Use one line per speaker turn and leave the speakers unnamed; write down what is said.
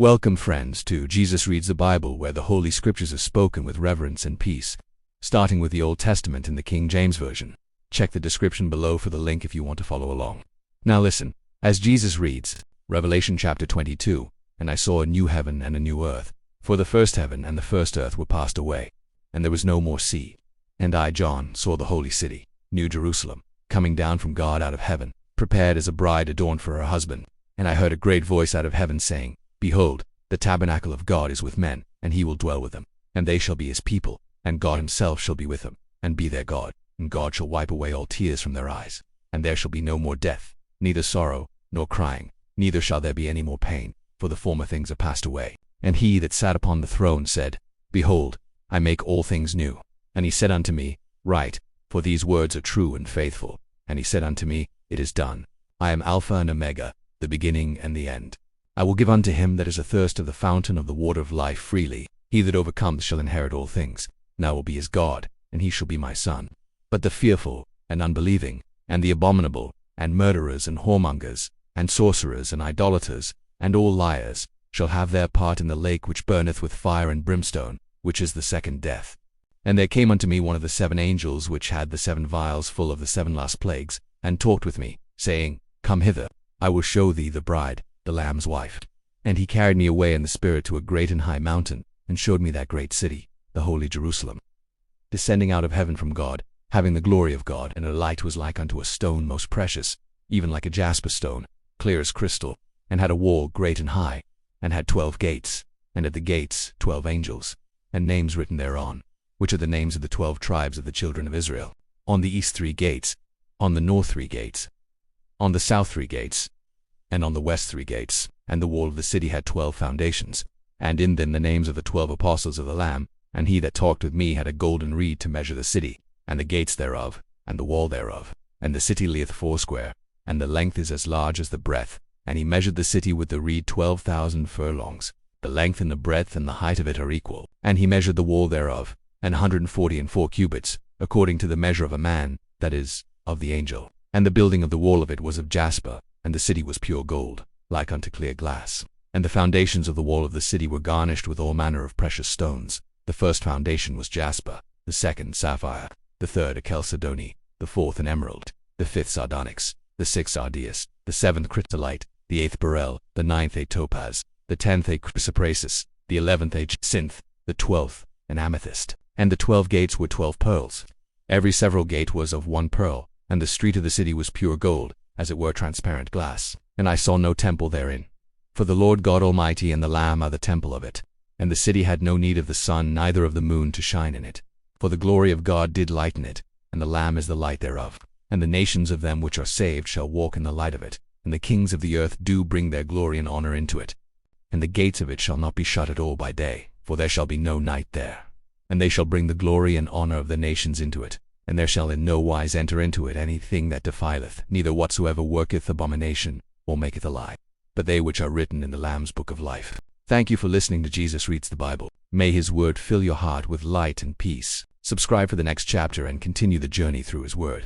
Welcome, friends, to Jesus Reads the Bible, where the Holy Scriptures are spoken with reverence and peace, starting with the Old Testament in the King James Version. Check the description below for the link if you want to follow along. Now listen, as Jesus reads, Revelation chapter 22, "And I saw a new heaven and a new earth, for the first heaven and the first earth were passed away, and there was no more sea. And I, John, saw the holy city, New Jerusalem, coming down from God out of heaven, prepared as a bride adorned for her husband. And I heard a great voice out of heaven saying, Behold, the tabernacle of God is with men, and he will dwell with them. And they shall be his people, and God himself shall be with them, and be their God. And God shall wipe away all tears from their eyes. And there shall be no more death, neither sorrow, nor crying, neither shall there be any more pain, for the former things are passed away. And he that sat upon the throne said, Behold, I make all things new. And he said unto me, Write, for these words are true and faithful. And he said unto me, It is done. I am Alpha and Omega, the beginning and the end. I will give unto him that is athirst of the fountain of the water of life freely. He that overcomes shall inherit all things, and I will be his God, and he shall be my son. But the fearful, and unbelieving, and the abominable, and murderers, and whoremongers, and sorcerers, and idolaters, and all liars, shall have their part in the lake which burneth with fire and brimstone, which is the second death. And there came unto me one of the 7 angels which had the 7 vials full of the 7 last plagues, and talked with me, saying, Come hither, I will show thee the bride, the Lamb's wife. And he carried me away in the Spirit to a great and high mountain, and showed me that great city, the holy Jerusalem, descending out of heaven from God, having the glory of God. And her light was like unto a stone most precious, even like a jasper stone, clear as crystal, and had a wall great and high, and had 12 gates, and at the gates 12 angels, and names written thereon, which are the names of the 12 tribes of the children of Israel. On the east 3 gates, on the north 3 gates, on the south 3 gates, and on the west 3 gates. And the wall of the city had 12 foundations, and in them the names of the 12 apostles of the Lamb. And he that talked with me had a golden reed to measure the city, and the gates thereof, and the wall thereof. And the city lieth foursquare, and the length is as large as the breadth. And he measured the city with the reed 12,000 furlongs. The length and the breadth and the height of it are equal. And he measured the wall thereof, 144 cubits, according to the measure of a man, that is, of the angel. And the building of the wall of it was of jasper, and the city was pure gold, like unto clear glass. And the foundations of the wall of the city were garnished with all manner of precious stones. The first foundation was jasper, the second sapphire, the third a chalcedony, the fourth an emerald, the fifth sardonyx, the sixth sardius, the seventh chrysolite, the eighth beryl, the ninth a topaz, the 10th a chrysoprasus, the 11th a jacinth, the 12th an amethyst. And the 12 gates were 12 pearls. Every several gate was of 1 pearl, and the street of the city was pure gold, as it were transparent glass. And I saw no temple therein. For the Lord God Almighty and the Lamb are the temple of it. And the city had no need of the sun neither of the moon to shine in it. For the glory of God did lighten it, and the Lamb is the light thereof. And the nations of them which are saved shall walk in the light of it, and the kings of the earth do bring their glory and honor into it. And the gates of it shall not be shut at all by day, for there shall be no night there. And they shall bring the glory and honor of the nations into it. And there shall in no wise enter into it anything that defileth, neither whatsoever worketh abomination, or maketh a lie, but they which are written in the Lamb's book of life. Thank you for listening to Jesus Reads the Bible. May his word fill your heart with light and peace. Subscribe for the next chapter and continue the journey through his word.